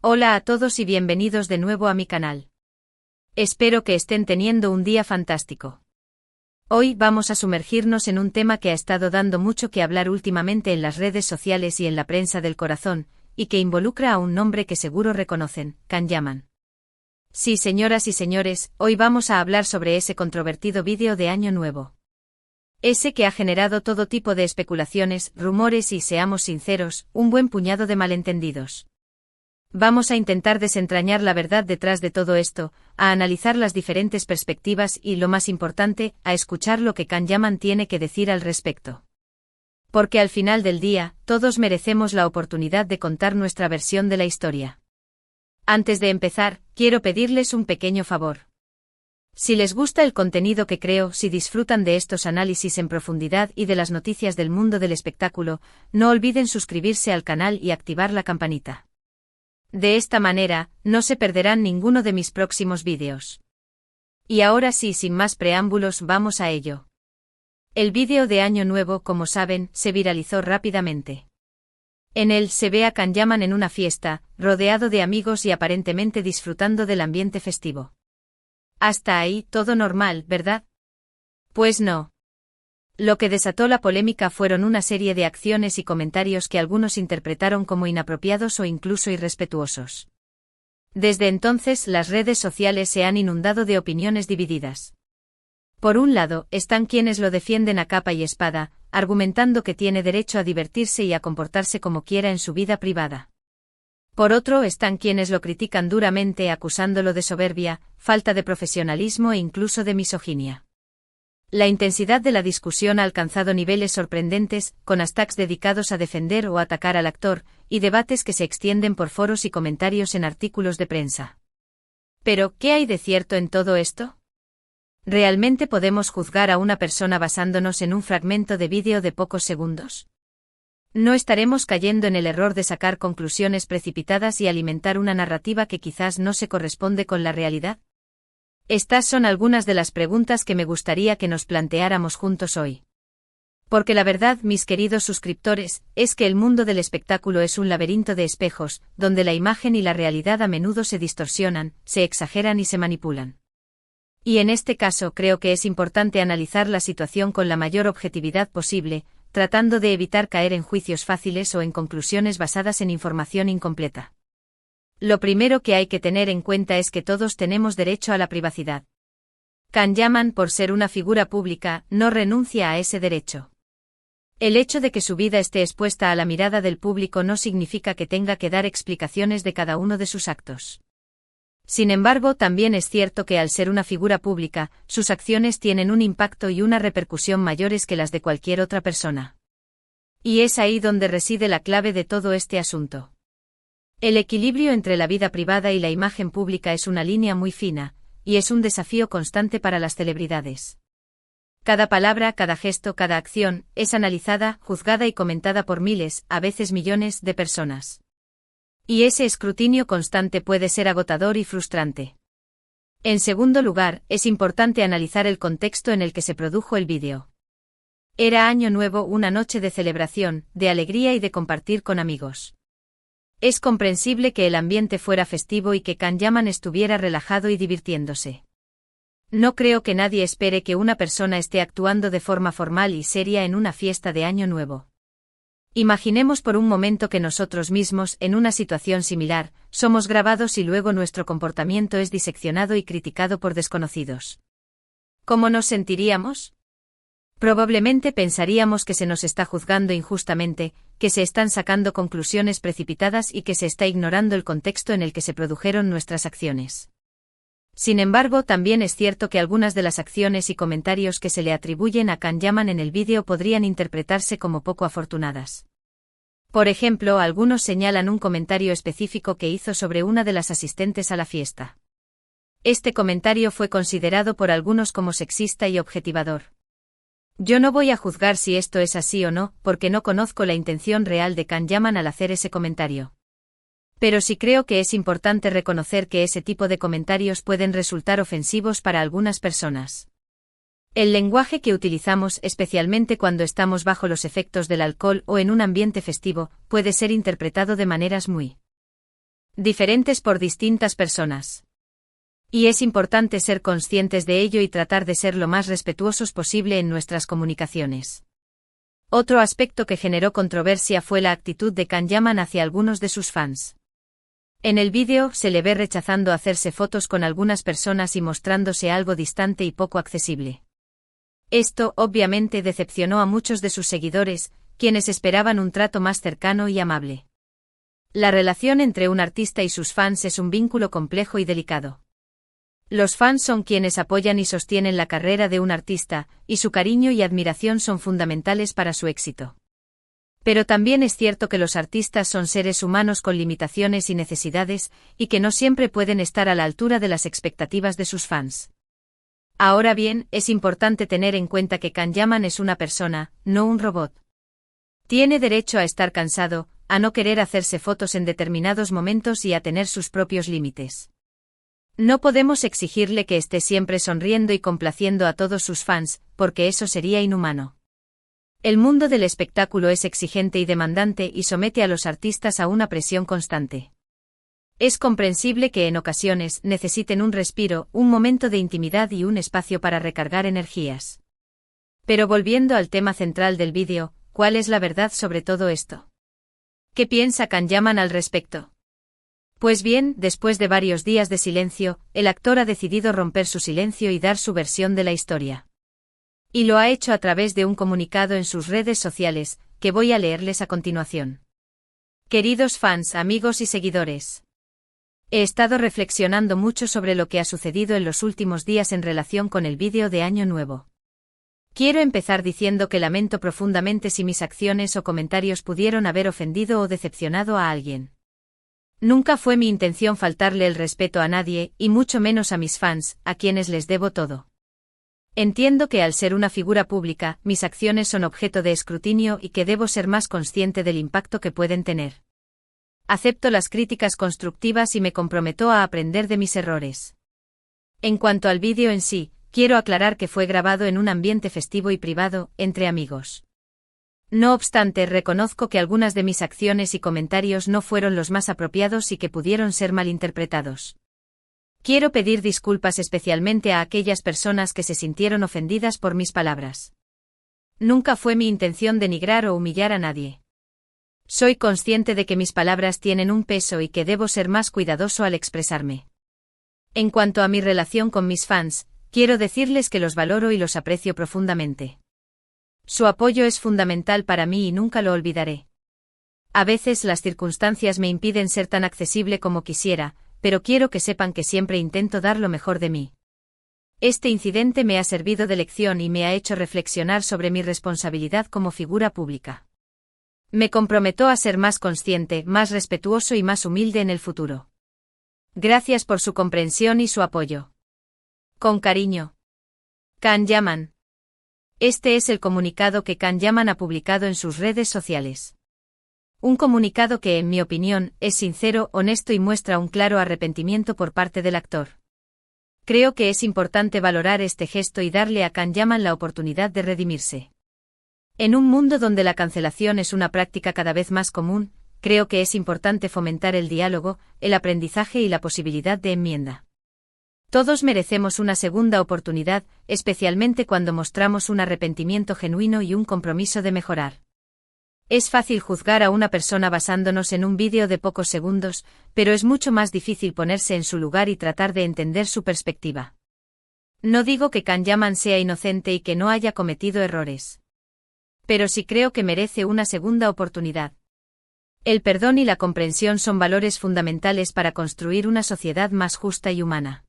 Hola a todos y bienvenidos de nuevo a mi canal. Espero que estén teniendo un día fantástico. Hoy vamos a sumergirnos en un tema que ha estado dando mucho que hablar últimamente en las redes sociales y en la prensa del corazón, y que involucra a un nombre que seguro reconocen, Can Yaman. Sí, señoras y señores, hoy vamos a hablar sobre ese controvertido vídeo de Año Nuevo. Ese que ha generado todo tipo de especulaciones, rumores y, seamos sinceros, un buen puñado de malentendidos. Vamos a intentar desentrañar la verdad detrás de todo esto, a analizar las diferentes perspectivas y, lo más importante, a escuchar lo que Can Yaman tiene que decir al respecto. Porque al final del día, todos merecemos la oportunidad de contar nuestra versión de la historia. Antes de empezar, quiero pedirles un pequeño favor. Si les gusta el contenido que creo, si disfrutan de estos análisis en profundidad y de las noticias del mundo del espectáculo, no olviden suscribirse al canal y activar la campanita. De esta manera, no se perderán ninguno de mis próximos vídeos. Y ahora sí, sin más preámbulos, vamos a ello. El vídeo de Año Nuevo, como saben, se viralizó rápidamente. En él se ve a Can Yaman en una fiesta, rodeado de amigos y aparentemente disfrutando del ambiente festivo. Hasta ahí, todo normal, ¿verdad? Pues no. Lo que desató la polémica fueron una serie de acciones y comentarios que algunos interpretaron como inapropiados o incluso irrespetuosos. Desde entonces, las redes sociales se han inundado de opiniones divididas. Por un lado, están quienes lo defienden a capa y espada, argumentando que tiene derecho a divertirse y a comportarse como quiera en su vida privada. Por otro, están quienes lo critican duramente, acusándolo de soberbia, falta de profesionalismo e incluso de misoginia. La intensidad de la discusión ha alcanzado niveles sorprendentes, con hashtags dedicados a defender o atacar al actor, y debates que se extienden por foros y comentarios en artículos de prensa. Pero, ¿qué hay de cierto en todo esto? ¿Realmente podemos juzgar a una persona basándonos en un fragmento de vídeo de pocos segundos? ¿No estaremos cayendo en el error de sacar conclusiones precipitadas y alimentar una narrativa que quizás no se corresponde con la realidad? Estas son algunas de las preguntas que me gustaría que nos planteáramos juntos hoy. Porque la verdad, mis queridos suscriptores, es que el mundo del espectáculo es un laberinto de espejos, donde la imagen y la realidad a menudo se distorsionan, se exageran y se manipulan. Y en este caso creo que es importante analizar la situación con la mayor objetividad posible, tratando de evitar caer en juicios fáciles o en conclusiones basadas en información incompleta. Lo primero que hay que tener en cuenta es que todos tenemos derecho a la privacidad. Can Yaman, por ser una figura pública, no renuncia a ese derecho. El hecho de que su vida esté expuesta a la mirada del público no significa que tenga que dar explicaciones de cada uno de sus actos. Sin embargo, también es cierto que al ser una figura pública, sus acciones tienen un impacto y una repercusión mayores que las de cualquier otra persona. Y es ahí donde reside la clave de todo este asunto. El equilibrio entre la vida privada y la imagen pública es una línea muy fina, y es un desafío constante para las celebridades. Cada palabra, cada gesto, cada acción, es analizada, juzgada y comentada por miles, a veces millones, de personas. Y ese escrutinio constante puede ser agotador y frustrante. En segundo lugar, es importante analizar el contexto en el que se produjo el vídeo. Era Año Nuevo, una noche de celebración, de alegría y de compartir con amigos. Es comprensible que el ambiente fuera festivo y que Can Yaman estuviera relajado y divirtiéndose. No creo que nadie espere que una persona esté actuando de forma formal y seria en una fiesta de Año Nuevo. Imaginemos por un momento que nosotros mismos, en una situación similar, somos grabados y luego nuestro comportamiento es diseccionado y criticado por desconocidos. ¿Cómo nos sentiríamos? Probablemente pensaríamos que se nos está juzgando injustamente, que se están sacando conclusiones precipitadas y que se está ignorando el contexto en el que se produjeron nuestras acciones. Sin embargo, también es cierto que algunas de las acciones y comentarios que se le atribuyen a Can Yaman en el vídeo podrían interpretarse como poco afortunadas. Por ejemplo, algunos señalan un comentario específico que hizo sobre una de las asistentes a la fiesta. Este comentario fue considerado por algunos como sexista y objetivador. Yo no voy a juzgar si esto es así o no, porque no conozco la intención real de Can Yaman al hacer ese comentario. Pero sí creo que es importante reconocer que ese tipo de comentarios pueden resultar ofensivos para algunas personas. El lenguaje que utilizamos, especialmente cuando estamos bajo los efectos del alcohol o en un ambiente festivo, puede ser interpretado de maneras muy diferentes por distintas personas. Y es importante ser conscientes de ello y tratar de ser lo más respetuosos posible en nuestras comunicaciones. Otro aspecto que generó controversia fue la actitud de Can Yaman hacia algunos de sus fans. En el vídeo se le ve rechazando hacerse fotos con algunas personas y mostrándose algo distante y poco accesible. Esto, obviamente, decepcionó a muchos de sus seguidores, quienes esperaban un trato más cercano y amable. La relación entre un artista y sus fans es un vínculo complejo y delicado. Los fans son quienes apoyan y sostienen la carrera de un artista, y su cariño y admiración son fundamentales para su éxito. Pero también es cierto que los artistas son seres humanos con limitaciones y necesidades, y que no siempre pueden estar a la altura de las expectativas de sus fans. Ahora bien, es importante tener en cuenta que Can Yaman es una persona, no un robot. Tiene derecho a estar cansado, a no querer hacerse fotos en determinados momentos y a tener sus propios límites. No podemos exigirle que esté siempre sonriendo y complaciendo a todos sus fans, porque eso sería inhumano. El mundo del espectáculo es exigente y demandante y somete a los artistas a una presión constante. Es comprensible que en ocasiones necesiten un respiro, un momento de intimidad y un espacio para recargar energías. Pero volviendo al tema central del vídeo, ¿cuál es la verdad sobre todo esto? ¿Qué piensa Can Yaman al respecto? Pues bien, después de varios días de silencio, el actor ha decidido romper su silencio y dar su versión de la historia. Y lo ha hecho a través de un comunicado en sus redes sociales, que voy a leerles a continuación. Queridos fans, amigos y seguidores. He estado reflexionando mucho sobre lo que ha sucedido en los últimos días en relación con el vídeo de Año Nuevo. Quiero empezar diciendo que lamento profundamente si mis acciones o comentarios pudieron haber ofendido o decepcionado a alguien. Nunca fue mi intención faltarle el respeto a nadie, y mucho menos a mis fans, a quienes les debo todo. Entiendo que al ser una figura pública, mis acciones son objeto de escrutinio y que debo ser más consciente del impacto que pueden tener. Acepto las críticas constructivas y me comprometo a aprender de mis errores. En cuanto al vídeo en sí, quiero aclarar que fue grabado en un ambiente festivo y privado, entre amigos. No obstante, reconozco que algunas de mis acciones y comentarios no fueron los más apropiados y que pudieron ser malinterpretados. Quiero pedir disculpas especialmente a aquellas personas que se sintieron ofendidas por mis palabras. Nunca fue mi intención denigrar o humillar a nadie. Soy consciente de que mis palabras tienen un peso y que debo ser más cuidadoso al expresarme. En cuanto a mi relación con mis fans, quiero decirles que los valoro y los aprecio profundamente. Su apoyo es fundamental para mí y nunca lo olvidaré. A veces las circunstancias me impiden ser tan accesible como quisiera, pero quiero que sepan que siempre intento dar lo mejor de mí. Este incidente me ha servido de lección y me ha hecho reflexionar sobre mi responsabilidad como figura pública. Me comprometo a ser más consciente, más respetuoso y más humilde en el futuro. Gracias por su comprensión y su apoyo. Con cariño. Can Yaman. Este es el comunicado que Can Yaman ha publicado en sus redes sociales. Un comunicado que, en mi opinión, es sincero, honesto y muestra un claro arrepentimiento por parte del actor. Creo que es importante valorar este gesto y darle a Can Yaman la oportunidad de redimirse. En un mundo donde la cancelación es una práctica cada vez más común, creo que es importante fomentar el diálogo, el aprendizaje y la posibilidad de enmienda. Todos merecemos una segunda oportunidad, especialmente cuando mostramos un arrepentimiento genuino y un compromiso de mejorar. Es fácil juzgar a una persona basándonos en un vídeo de pocos segundos, pero es mucho más difícil ponerse en su lugar y tratar de entender su perspectiva. No digo que Can Yaman sea inocente y que no haya cometido errores. Pero sí creo que merece una segunda oportunidad. El perdón y la comprensión son valores fundamentales para construir una sociedad más justa y humana.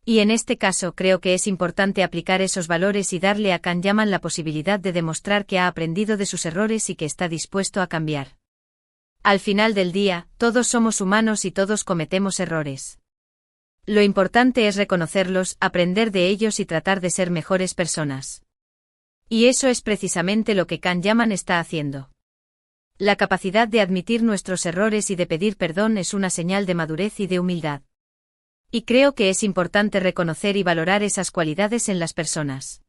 Y en este caso creo que es importante aplicar esos valores y darle a Can Yaman la posibilidad de demostrar que ha aprendido de sus errores y que está dispuesto a cambiar. Al final del día, todos somos humanos y todos cometemos errores. Lo importante es reconocerlos, aprender de ellos y tratar de ser mejores personas. Y eso es precisamente lo que Can Yaman está haciendo. La capacidad de admitir nuestros errores y de pedir perdón es una señal de madurez y de humildad. Y creo que es importante reconocer y valorar esas cualidades en las personas.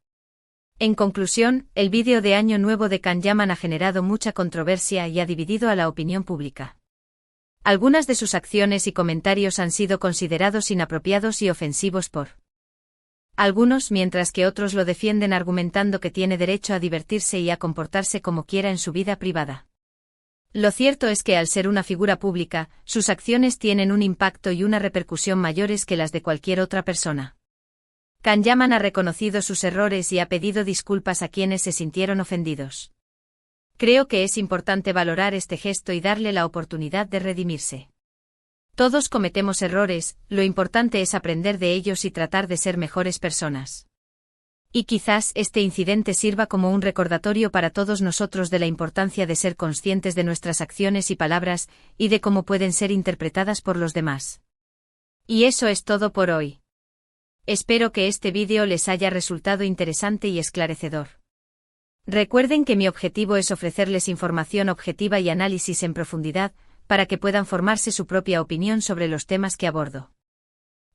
En conclusión, el vídeo de Año Nuevo de Can Yaman ha generado mucha controversia y ha dividido a la opinión pública. Algunas de sus acciones y comentarios han sido considerados inapropiados y ofensivos por algunos, mientras que otros lo defienden argumentando que tiene derecho a divertirse y a comportarse como quiera en su vida privada. Lo cierto es que al ser una figura pública, sus acciones tienen un impacto y una repercusión mayores que las de cualquier otra persona. Can Yaman ha reconocido sus errores y ha pedido disculpas a quienes se sintieron ofendidos. Creo que es importante valorar este gesto y darle la oportunidad de redimirse. Todos cometemos errores, lo importante es aprender de ellos y tratar de ser mejores personas. Y quizás este incidente sirva como un recordatorio para todos nosotros de la importancia de ser conscientes de nuestras acciones y palabras, y de cómo pueden ser interpretadas por los demás. Y eso es todo por hoy. Espero que este vídeo les haya resultado interesante y esclarecedor. Recuerden que mi objetivo es ofrecerles información objetiva y análisis en profundidad, para que puedan formarse su propia opinión sobre los temas que abordo.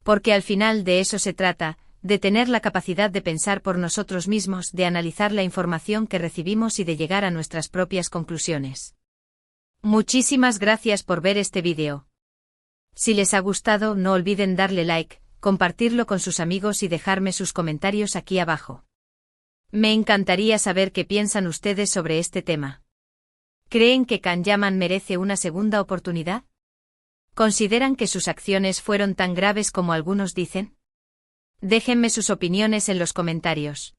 Porque al final de eso se trata, de tener la capacidad de pensar por nosotros mismos, de analizar la información que recibimos y de llegar a nuestras propias conclusiones. Muchísimas gracias por ver este vídeo. Si les ha gustado, no olviden darle like, compartirlo con sus amigos y dejarme sus comentarios aquí abajo. Me encantaría saber qué piensan ustedes sobre este tema. ¿Creen que Can Yaman merece una segunda oportunidad? ¿Consideran que sus acciones fueron tan graves como algunos dicen? Déjenme sus opiniones en los comentarios.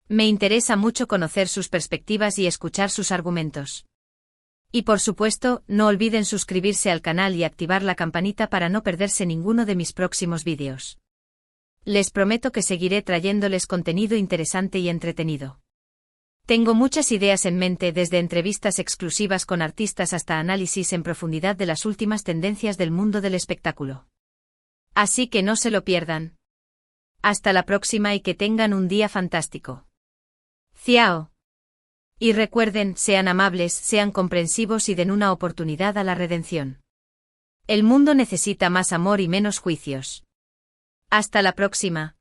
Me interesa mucho conocer sus perspectivas y escuchar sus argumentos. Y por supuesto, no olviden suscribirse al canal y activar la campanita para no perderse ninguno de mis próximos vídeos. Les prometo que seguiré trayéndoles contenido interesante y entretenido. Tengo muchas ideas en mente, desde entrevistas exclusivas con artistas hasta análisis en profundidad de las últimas tendencias del mundo del espectáculo. Así que no se lo pierdan. Hasta la próxima y que tengan un día fantástico. Ciao. Y recuerden, sean amables, sean comprensivos y den una oportunidad a la redención. El mundo necesita más amor y menos juicios. Hasta la próxima.